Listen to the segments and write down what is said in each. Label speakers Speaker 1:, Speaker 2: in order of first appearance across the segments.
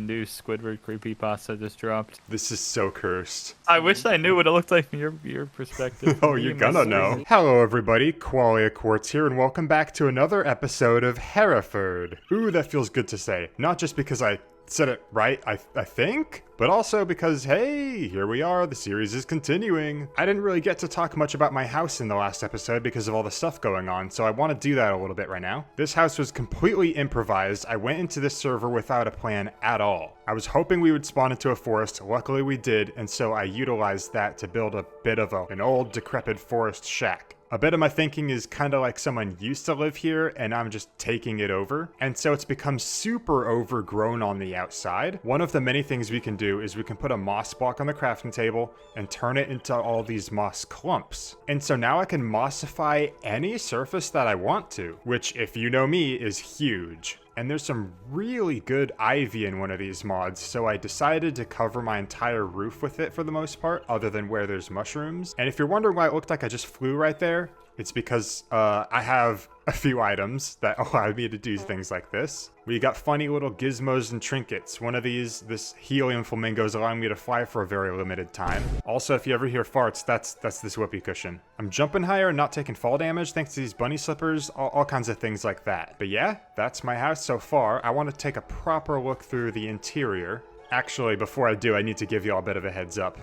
Speaker 1: new Squidward creepypasta just dropped.
Speaker 2: This is so cursed.
Speaker 1: I wish I knew what it looked like from your perspective.
Speaker 2: Oh, you're gonna know. Hello, everybody. Qualia Quartz here, and welcome back to another episode of Hereford. Ooh, that feels good to say. Not just because I said it right, I think, but also because, hey, here we are, the series is continuing. I didn't really get to talk much about my house in the last episode because of all the stuff going on, so I want to do that a little bit right now. This house was completely improvised. I went into this server without a plan at all. I was hoping we would spawn into a forest, luckily we did, and so I utilized that to build a bit of an old decrepit forest shack. A bit of my thinking is kind of like someone used to live here and I'm just taking it over. And so it's become super overgrown on the outside. One of the many things we can do is we can put a moss block on the crafting table and turn it into all these moss clumps. And so now I can mossify any surface that I want to, which if you know me is huge. And there's some really good ivy in one of these mods, so I decided to cover my entire roof with it for the most part, other than where there's mushrooms. And if you're wondering why it looked like I just flew right there, it's because I have a few items that allow me to do things like this. We got funny little gizmos and trinkets. One of these, this helium flamingo, is allowing me to fly for a very limited time. Also, if you ever hear farts, that's this whoopee cushion. I'm jumping higher and not taking fall damage thanks to these bunny slippers, all kinds of things like that. But yeah, that's my house so far. I want to take a proper look through the interior. Actually, before I do, I need to give you all a bit of a heads up.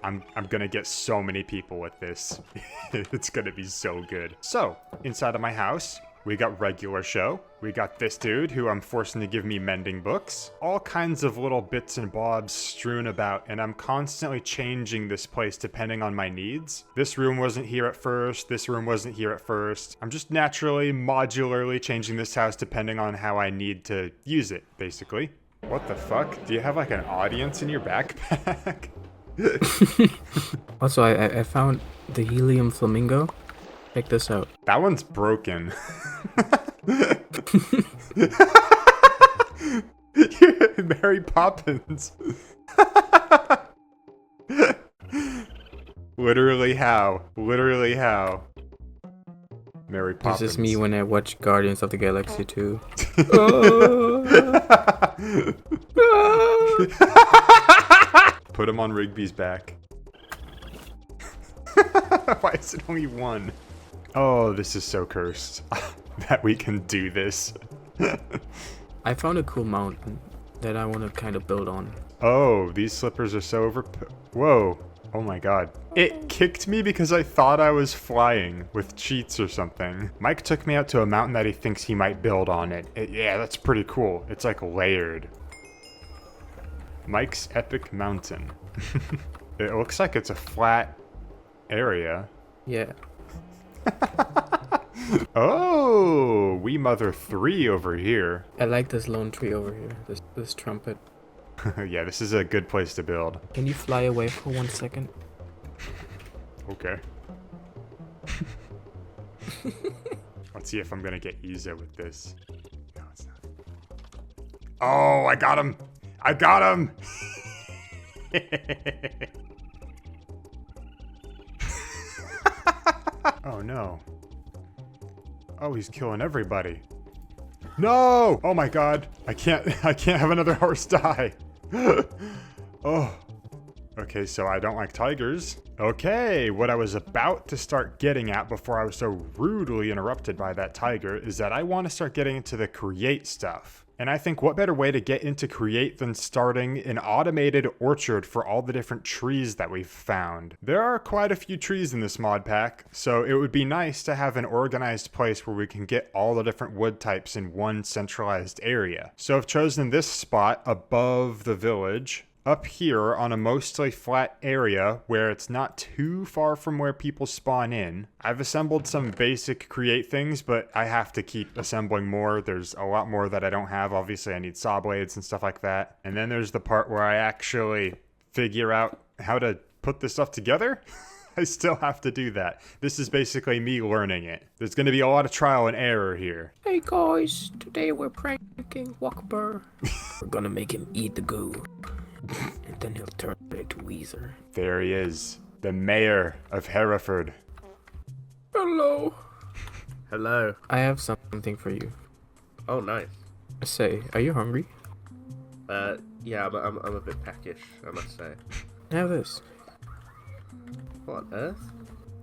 Speaker 2: I'm gonna get so many people with this. It's gonna be so good. So, inside of my house, we got regular show. We got this dude who I'm forcing to give me mending books. All kinds of little bits and bobs strewn about, and I'm constantly changing this place depending on my needs. This room wasn't here at first. This room wasn't here at first. I'm just naturally, modularly changing this house depending on how I need to use it, basically. What the fuck? Do you have like an audience in your backpack?
Speaker 3: Also, I found the helium flamingo. Check this out.
Speaker 2: That one's broken. Mary Poppins. Literally how? Literally how? Mary Poppins.
Speaker 3: This is me when I watch Guardians of the Galaxy 2.
Speaker 2: Put him on Rigby's back. Why is it only one? Oh, this is so cursed that we can do this.
Speaker 3: I found a cool mountain that I want to kind of build on.
Speaker 2: Oh, these slippers are so Whoa. Oh my god. It kicked me because I thought I was flying with cheats or something. Mike took me out to a mountain that he thinks he might build on it. Yeah, that's pretty cool. It's like layered. Mike's Epic Mountain. It looks like it's a flat area.
Speaker 3: Yeah.
Speaker 2: Oh, we mother 3 over here.
Speaker 3: I like this lone tree over here. This trumpet.
Speaker 2: Yeah, this is a good place to build.
Speaker 3: Can you fly away for 1 second?
Speaker 2: Okay. Let's see if I'm gonna get Iza with this. No, it's not. Oh, I got him! I got him! Oh no. Oh, he's killing everybody. No! Oh my god. I can't have another horse die. Oh. Okay, so I don't like tigers. Okay, what I was about to start getting at before I was so rudely interrupted by that tiger is that I want to start getting into the create stuff. And I think what better way to get into create than starting an automated orchard for all the different trees that we've found. There are quite a few trees in this mod pack, so it would be nice to have an organized place where we can get all the different wood types in one centralized area. So I've chosen this spot above the village, up here on a mostly flat area where it's not too far from where people spawn in. I've assembled some basic create things, but I have to keep assembling more. There's a lot more that I don't have. Obviously, I need saw blades and stuff like that. And then there's the part where I actually figure out how to put this stuff together. I still have to do that. This is basically me learning it. There's going to be a lot of trial and error here.
Speaker 3: Hey guys, today we're pranking Walkber. We're gonna make him eat the goo. And then he'll turn into Weezer.
Speaker 2: There he is, the mayor of Hereford.
Speaker 3: Hello.
Speaker 4: Hello.
Speaker 3: I have something for you.
Speaker 4: Oh, nice.
Speaker 3: Say, are you hungry?
Speaker 4: Yeah, I'm a bit peckish, I must say.
Speaker 3: Have this.
Speaker 4: What on earth?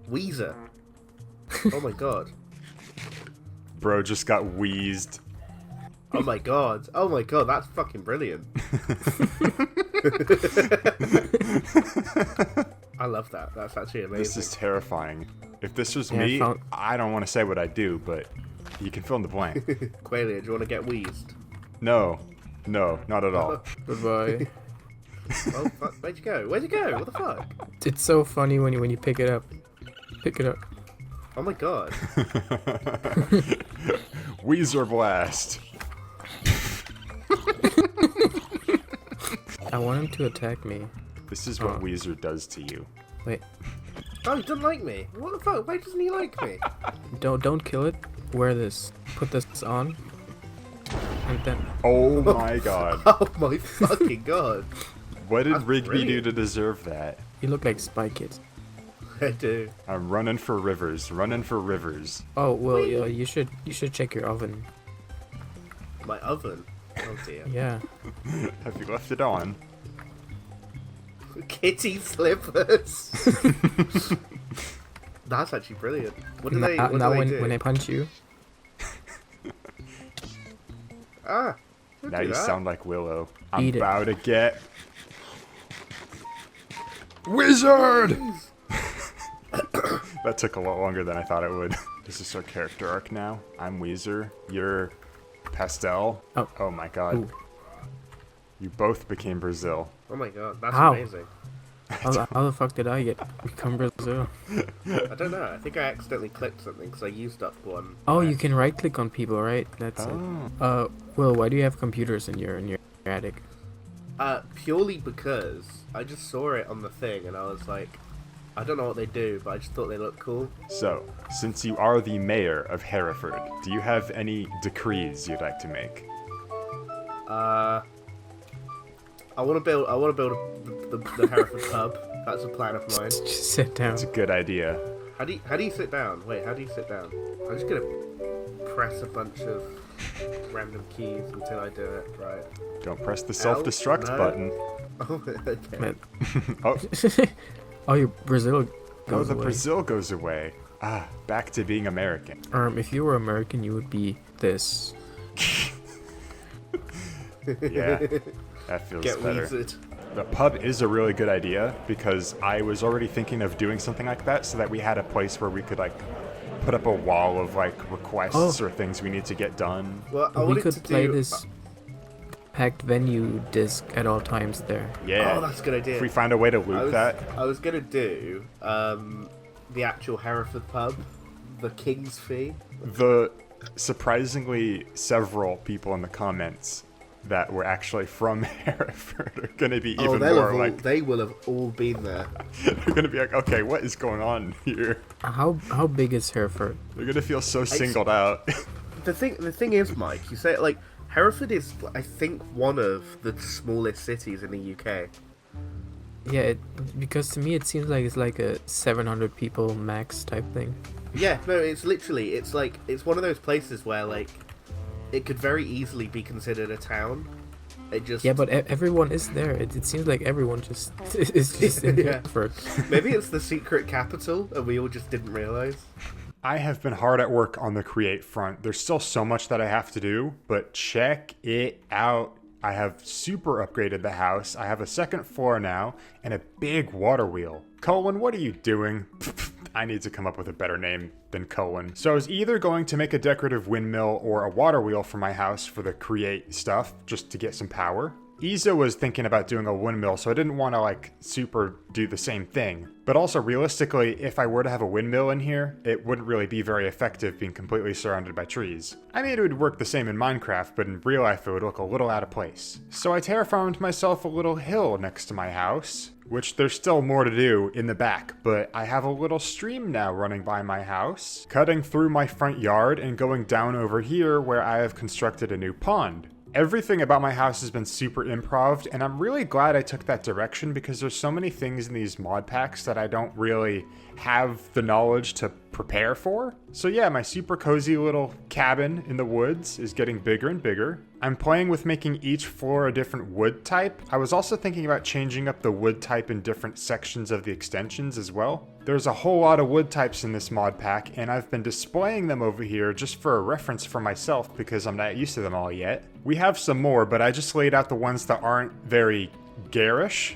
Speaker 4: Weezer. Oh my god.
Speaker 2: Bro just got wheezed.
Speaker 4: Oh my god. Oh my god, that's fucking brilliant. I love that. That's actually amazing.
Speaker 2: This is terrifying. If this was
Speaker 3: Yeah,
Speaker 2: me, I don't want to say what I do, but you can fill in the blank.
Speaker 4: Qualia, do you want to get wheezed?
Speaker 2: No, not at all.
Speaker 3: Goodbye.
Speaker 4: Oh, fuck. Where'd you go? Where'd you go? What the fuck?
Speaker 3: It's so funny when you pick it up. Pick it up.
Speaker 4: Oh my god.
Speaker 2: Weezer blast.
Speaker 3: I want him to attack me.
Speaker 2: This is what Weezer does to you.
Speaker 3: Wait,
Speaker 4: Oh, he doesn't like me. What the fuck? Why doesn't he like me?
Speaker 3: don't kill it. Wear this. Put this on. And then
Speaker 2: Oh my god.
Speaker 4: Oh my fucking god.
Speaker 2: What did
Speaker 4: That's
Speaker 2: Rigby do
Speaker 4: brilliant.
Speaker 2: to deserve that?
Speaker 3: you look like Spy Kids.
Speaker 4: I do.
Speaker 2: I'm running for rivers, running for rivers.
Speaker 3: Oh well, yeah, you should check your oven.
Speaker 4: My oven. Oh dear.
Speaker 3: Yeah.
Speaker 2: Have you left it on?
Speaker 4: Kitty slippers. That's actually brilliant. What do they?
Speaker 3: Now,
Speaker 4: What do they do?
Speaker 3: when I punch you,
Speaker 4: Ah. don't
Speaker 2: Now
Speaker 4: do
Speaker 2: you
Speaker 4: that.
Speaker 2: sound like Willow. I'm
Speaker 3: Eat it.
Speaker 2: about to get... Wizard! That took a lot longer than I thought it would. This is our character arc now. I'm Weezer. You're Pastel.
Speaker 3: Oh.
Speaker 2: My god.
Speaker 3: Ooh.
Speaker 2: You both became Brazil.
Speaker 4: Oh my god, that's
Speaker 3: How?
Speaker 4: amazing.
Speaker 3: how the fuck did I become Brazil?
Speaker 4: I don't know. I think I accidentally clicked something because I used up one.
Speaker 3: Oh, you can right click on people, right? That's
Speaker 2: Oh.
Speaker 3: it. Will, why do you have computers in your attic?
Speaker 4: Purely because I just saw it on the thing and I was like, I don't know what they do, but I just thought they looked cool.
Speaker 2: So, since you are the mayor of Hereford, do you have any decrees you'd like to make?
Speaker 4: I want to build the Hereford pub. That's a plan of mine.
Speaker 3: Just sit down.
Speaker 2: It's a good idea.
Speaker 4: How do you sit down? Wait, how do you sit down? I'm just gonna press a bunch of random keys until I do it. Right.
Speaker 2: Don't press the self-destruct
Speaker 4: no.
Speaker 2: button.
Speaker 4: Oh, okay.
Speaker 3: Man.
Speaker 2: Oh,
Speaker 3: Oh, your Brazil
Speaker 2: oh,
Speaker 3: goes
Speaker 2: the
Speaker 3: away.
Speaker 2: Brazil goes away. Ah, back to being American.
Speaker 3: If you were American, you would be this.
Speaker 2: Yeah, that feels
Speaker 4: Get
Speaker 2: better.
Speaker 4: weezed.
Speaker 2: The pub is a really good idea because I was already thinking of doing something like that so that we had a place where we could like put up a wall of like requests or things we need to get done.
Speaker 4: Well, I
Speaker 3: We
Speaker 4: wanted
Speaker 3: could
Speaker 4: to
Speaker 3: play
Speaker 4: do.
Speaker 3: this packed venue disc at all times there.
Speaker 2: Yeah.
Speaker 4: Oh, that's a good idea.
Speaker 2: If we find a way to loot that.
Speaker 4: I was gonna do the actual Hereford pub, the King's Fee.
Speaker 2: The surprisingly several people in the comments that were actually from Hereford are going to be even more like...
Speaker 4: they will have all been there.
Speaker 2: They're going to be like, okay, what is going on here?
Speaker 3: How big is Hereford?
Speaker 2: They're going to feel so singled out.
Speaker 4: The thing is, Mike, you say like Hereford is, I think, one of the smallest cities in the UK.
Speaker 3: Yeah, because to me it seems like it's like a 700 people max type thing.
Speaker 4: Yeah, no, it's literally, it's one of those places where like it could very easily be considered a town. It just
Speaker 3: Yeah, but everyone is there. It seems like everyone just is just in
Speaker 4: Yeah.
Speaker 3: Hereford.
Speaker 4: maybe it's the secret capital and we all just didn't realize.
Speaker 2: I have been hard at work on the create front. There's still so much that I have to do, but check it out. I have super upgraded the house. I have a second floor now and a big water wheel. Colin, what are you doing? I need to come up with a better name than Colin. So I was either going to make a decorative windmill or a water wheel for my house for the create stuff, just to get some power. Isa was thinking about doing a windmill, so I didn't want to like super do the same thing. But also realistically, if I were to have a windmill in here, it wouldn't really be very effective being completely surrounded by trees. I mean, it would work the same in Minecraft, but in real life it would look a little out of place. So I terraformed myself a little hill next to my house, which there's still more to do in the back, but I have a little stream now running by my house, cutting through my front yard and going down over here where I have constructed a new pond. Everything about my house has been super improv, and I'm really glad I took that direction because there's so many things in these mod packs that I don't really have the knowledge to prepare for. So yeah, my super cozy little cabin in the woods is getting bigger and bigger. I'm playing with making each floor a different wood type. I was also thinking about changing up the wood type in different sections of the extensions as well. There's a whole lot of wood types in this mod pack, and I've been displaying them over here just for a reference for myself because I'm not used to them all yet. We have some more, but I just laid out the ones that aren't very garish.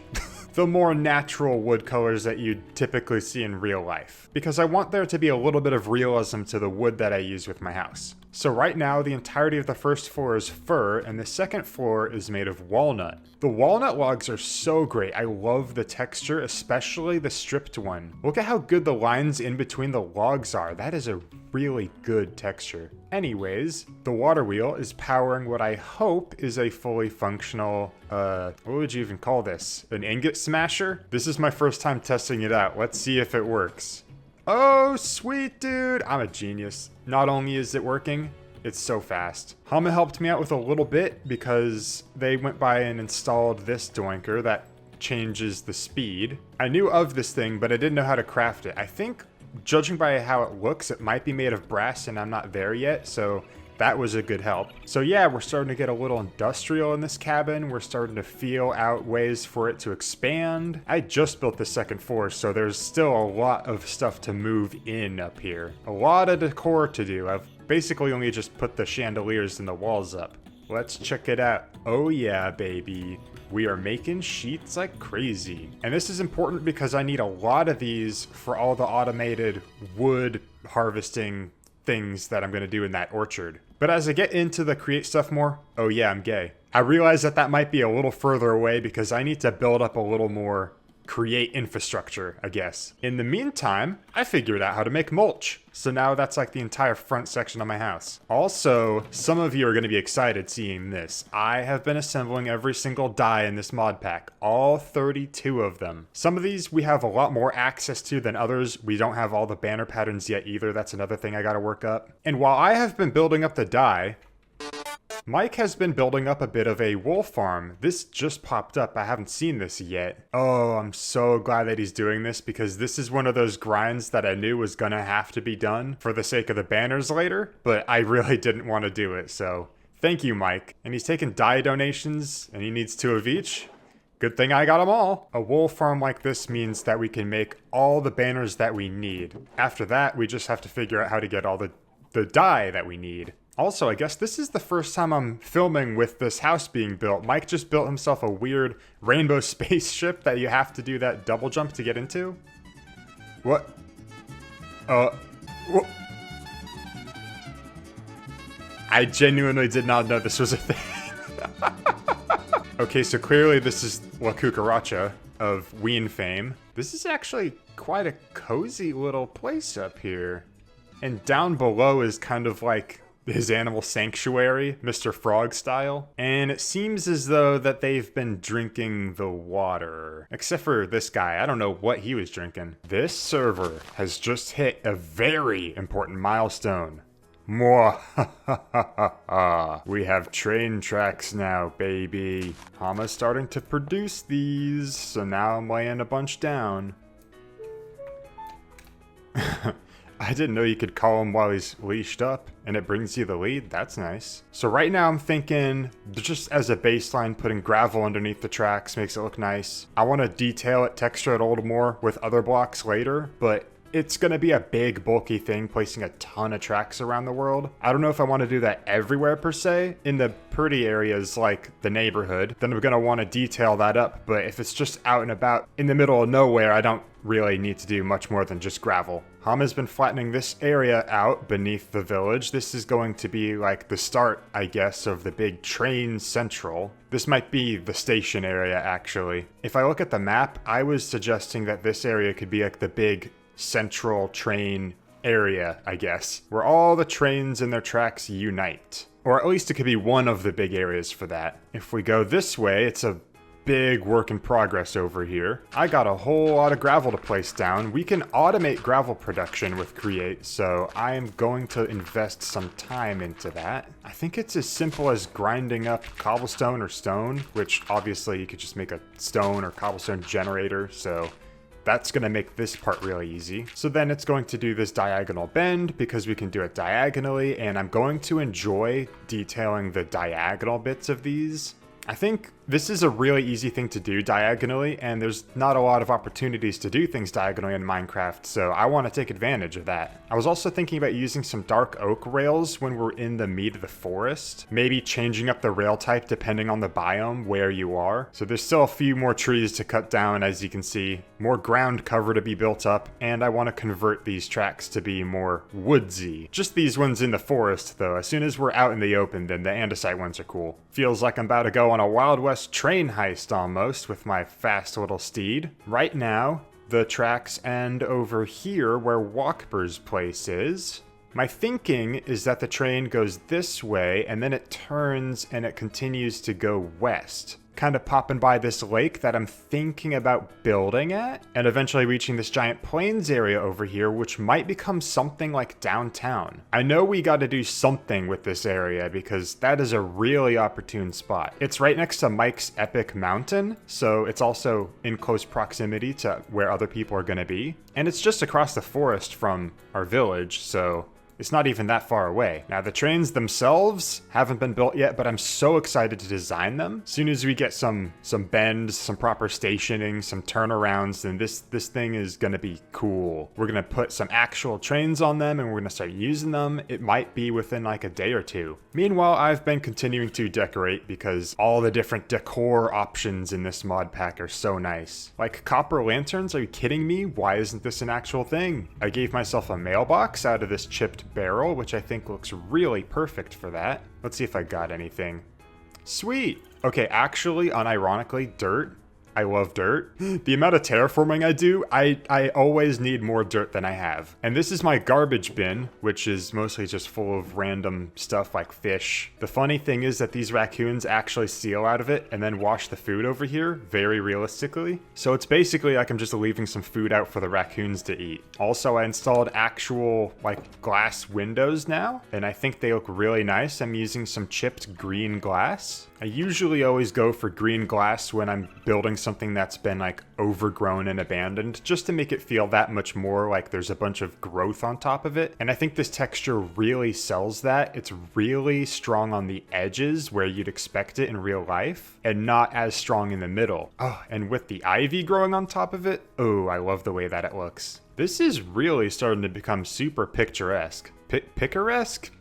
Speaker 2: The more natural wood colors that you'd typically see in real life, because I want there to be a little bit of realism to the wood that I use with my house. So right now, the entirety of the first floor is fir, and the second floor is made of walnut. The walnut logs are so great. I love the texture, especially the stripped one. Look at how good the lines in between the logs are. That is a really good texture. Anyways, the water wheel is powering what I hope is a fully functional, what would you even call this? An ingot smasher? This is my first time testing it out. Let's see if it works. Oh, sweet dude. I'm a genius. Not only is it working, it's so fast. Hama helped me out with a little bit because they went by and installed this doinker that changes the speed. I knew of this thing, but I didn't know how to craft it. I think, judging by how it looks, it might be made of brass and I'm not there yet, so that was a good help. So yeah, we're starting to get a little industrial in this cabin. We're starting to feel out ways for it to expand. I just built the second floor, so there's still a lot of stuff to move in up here. A lot of decor to do. I've basically only just put the chandeliers and the walls up. Let's check it out. Oh yeah, baby. We are making sheets like crazy. And this is important because I need a lot of these for all the automated wood harvesting things that I'm going to do in that orchard. But as I get into the create stuff more, oh yeah, I'm gay. I realize that that might be a little further away because I need to build up a little more create infrastructure, I guess. In the meantime, I figured out how to make mulch. So now that's like the entire front section of my house. Also, some of you are going to be excited seeing this. I have been assembling every single die in this mod pack, all 32 of them. Some of these we have a lot more access to than others. We don't have all the banner patterns yet either. That's another thing I got to work up. And while I have been building up the die, Mike has been building up a bit of a wool farm. This just popped up. I haven't seen this yet. Oh, I'm so glad that he's doing this because this is one of those grinds that I knew was gonna have to be done for the sake of the banners later, but I really didn't want to do it, so thank you, Mike. And he's taking dye donations, and he needs 2 of each. Good thing I got them all. A wool farm like this means that we can make all the banners that we need. After that, we just have to figure out how to get all the dye that we need. Also, I guess this is the first time I'm filming with this house being built. Mike just built himself a weird rainbow spaceship that you have to do that double jump to get into. What? What? I genuinely did not know this was a thing. Okay, so clearly this is La Cucaracha of Ween fame. This is actually quite a cozy little place up here. And down below is kind of like his animal sanctuary, Mr. Frog style. And it seems as though that they've been drinking the water. Except for this guy, I don't know what he was drinking. This server has just hit a very important milestone. Mwah. We have train tracks now, baby. Hama's starting to produce these, so now I'm laying a bunch down. I didn't know you could call him while he's leashed up, and it brings you the lead. That's nice. So right now I'm thinking, just as a baseline, putting gravel underneath the tracks makes it look nice. I want to detail it, texture it a little more with other blocks later, but it's going to be a big, bulky thing, placing a ton of tracks around the world. I don't know if I want to do that everywhere per se. In the pretty areas like the neighborhood, then we're going to want to detail that up. But if it's just out and about in the middle of nowhere, I don't really need to do much more than just gravel. Hama's been flattening this area out beneath the village. This is going to be like the start, I guess, of the big train central. This might be the station area, actually. If I look at the map, I was suggesting that this area could be like the big central train area, I guess, where all the trains and their tracks unite. Or at least it could be one of the big areas for that. If we go this way, it's a big work in progress over here. I got a whole lot of gravel to place down. We can automate gravel production with Create, so I am going to invest some time into that. I think it's as simple as grinding up cobblestone or stone, which obviously you could just make a stone or cobblestone generator, so that's going to make this part really easy. So then it's going to do this diagonal bend because we can do it diagonally, and I'm going to enjoy detailing the diagonal bits of these. I think this is a really easy thing to do diagonally, and there's not a lot of opportunities to do things diagonally in Minecraft, so I want to take advantage of that. I was also thinking about using some dark oak rails when we're in the meat of the forest, maybe changing up the rail type depending on the biome where you are. So there's still a few more trees to cut down, as you can see, more ground cover to be built up, and I want to convert these tracks to be more woodsy. Just these ones in the forest though. As soon as we're out in the open, then the andesite ones are cool. Feels like I'm about to go on a Wild West train heist almost with my fast little steed. Right now, the tracks end over here where Walkber's place is. My thinking is that the train goes this way and then it turns and it continues to go west, kind of popping by this lake that I'm thinking about building at, and eventually reaching this giant plains area over here, which might become something like downtown. I know we got to do something with this area because that is a really opportune spot. It's right next to Mike's Epic Mountain, so it's also in close proximity to where other people are going to be, and it's just across the forest from our village, so it's not even that far away. Now, the trains themselves haven't been built yet, but I'm so excited to design them. As soon as we get some bends, some proper stationing, some turnarounds, then this thing is gonna be cool. We're gonna put some actual trains on them and we're gonna start using them. It might be within like a day or two. Meanwhile, I've been continuing to decorate because all the different decor options in this mod pack are so nice. Like copper lanterns, are you kidding me? Why isn't this an actual thing? I gave myself a mailbox out of this chipped barrel, which I think looks really perfect for that. Let's see if I got anything. Sweet. Okay, actually, unironically, dirt. I love dirt. The amount of terraforming I do, I always need more dirt than I have. And this is my garbage bin, which is mostly just full of random stuff like fish. The funny thing is that these raccoons actually steal out of it and then wash the food over here, very realistically. So it's basically like I'm just leaving some food out for the raccoons to eat. Also, I installed actual like glass windows now, and I think they look really nice. I'm using some chipped green glass. I usually always go for green glass when I'm building something that's been like overgrown and abandoned, just to make it feel that much more like there's a bunch of growth on top of it. And I think this texture really sells that. It's really strong on the edges where you'd expect it in real life, and not as strong in the middle. Oh, and with the ivy growing on top of it, oh, I love the way that it looks. This is really starting to become super picturesque. Picaresque?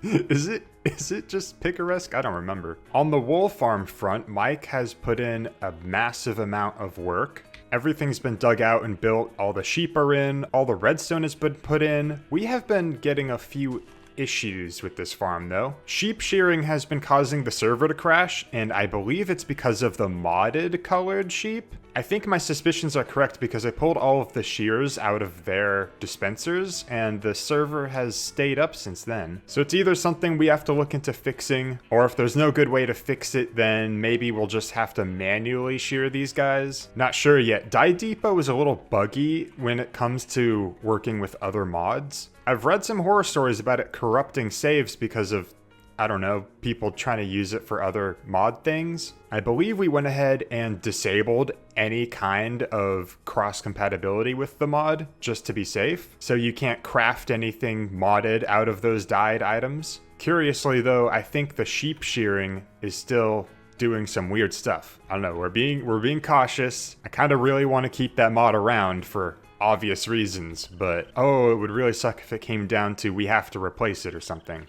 Speaker 2: Is it just picaresque? I don't remember. On the wool farm front, Mike has put in a massive amount of work. Everything's been dug out and built. All the sheep are in. All the redstone has been put in. We have been getting a few issues with this farm though. Sheep shearing has been causing the server to crash, and I believe it's because of the modded colored sheep. I think my suspicions are correct because I pulled all of the shears out of their dispensers and the server has stayed up since then. So it's either something we have to look into fixing, or if there's no good way to fix it, then maybe we'll just have to manually shear these guys. Not sure yet. Dye Depot is a little buggy when it comes to working with other mods. I've read some horror stories about it corrupting saves because of, I don't know, people trying to use it for other mod things. I believe we went ahead and disabled any kind of cross-compatibility with the mod just to be safe. So you can't craft anything modded out of those dyed items. Curiously though, I think the sheep shearing is still doing some weird stuff. I don't know, we're being cautious. I kind of really want to keep that mod around for obvious reasons, but oh, it would really suck if it came down to we have to replace it or something.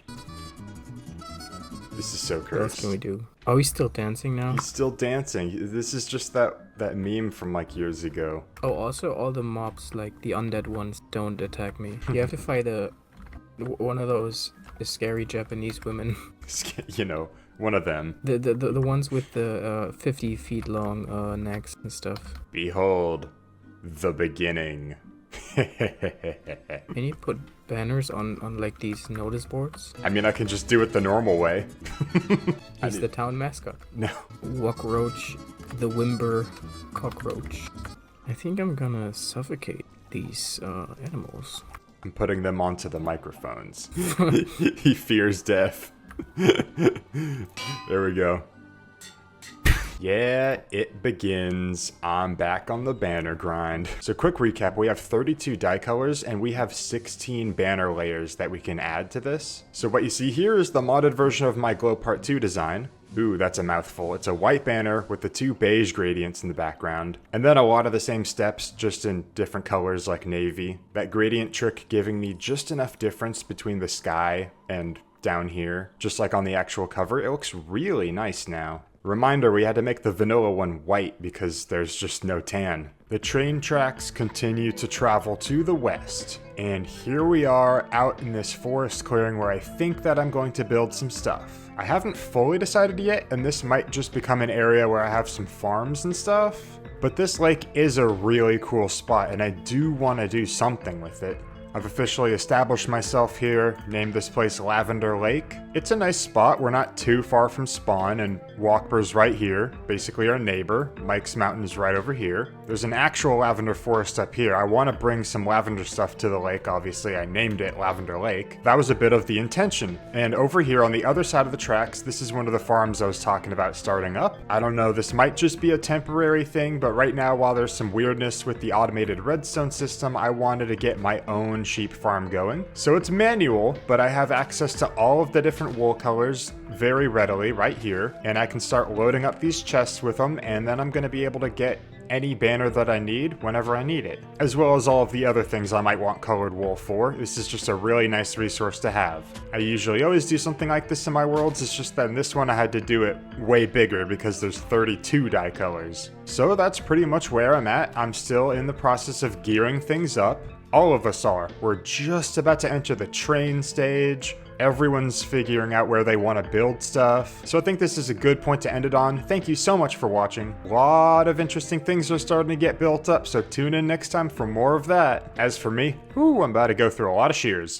Speaker 2: This is so gross.
Speaker 3: What else can we do? Are we still dancing now?
Speaker 2: He's still dancing. This is just that meme from like years ago.
Speaker 3: Oh, also all the mobs, like the undead ones, don't attack me. You have to fight one of those scary Japanese women.
Speaker 2: You know, one of them.
Speaker 3: The ones with the 50 feet long necks and stuff.
Speaker 2: Behold, the beginning.
Speaker 3: Can you put banners on like these notice boards?
Speaker 2: I mean, I can just do it the normal way.
Speaker 3: He's the town mascot.
Speaker 2: No.
Speaker 3: Walkroach, the Wimber cockroach. I think I'm gonna suffocate these animals.
Speaker 2: I'm putting them onto the microphones. He fears death. There we go. Yeah, it begins. I'm back on the banner grind. So quick recap, we have 32 die colors and we have 16 banner layers that we can add to this. So what you see here is the modded version of my Glow Part 2 design. Ooh, that's a mouthful. It's a white banner with the 2 beige gradients in the background. And then a lot of the same steps, just in different colors like navy. That gradient trick giving me just enough difference between the sky and down here. Just like on the actual cover, it looks really nice now. Reminder, we had to make the vanilla one white because there's just no tan. The train tracks continue to travel to the west. And here we are out in this forest clearing where I think that I'm going to build some stuff. I haven't fully decided yet, and this might just become an area where I have some farms and stuff. But this lake is a really cool spot, and I do want to do something with it. I've officially established myself here, named this place Lavender Lake. It's a nice spot, we're not too far from spawn, and Walkbur's right here, basically our neighbor. Mike's Mountain is right over here. There's an actual lavender forest up here. I want to bring some lavender stuff to the lake, obviously I named it Lavender Lake. That was a bit of the intention. And over here on the other side of the tracks, this is one of the farms I was talking about starting up. I don't know, this might just be a temporary thing, but right now while there's some weirdness with the automated redstone system, I wanted to get my own sheep farm going. So it's manual, but I have access to all of the different wool colors very readily right here, and I can start loading up these chests with them, and then I'm going to be able to get any banner that I need whenever I need it, as well as all of the other things I might want colored wool for. This is just a really nice resource to have. I usually always do something like this in my worlds, it's just that in this one I had to do it way bigger because there's 32 dye colors. So that's pretty much where I'm at. I'm still in the process of gearing things up. All of us are. We're just about to enter the train stage. Everyone's figuring out where they want to build stuff. So I think this is a good point to end it on. Thank you so much for watching. A lot of interesting things are starting to get built up, so tune in next time for more of that. As for me, I'm about to go through a lot of shears.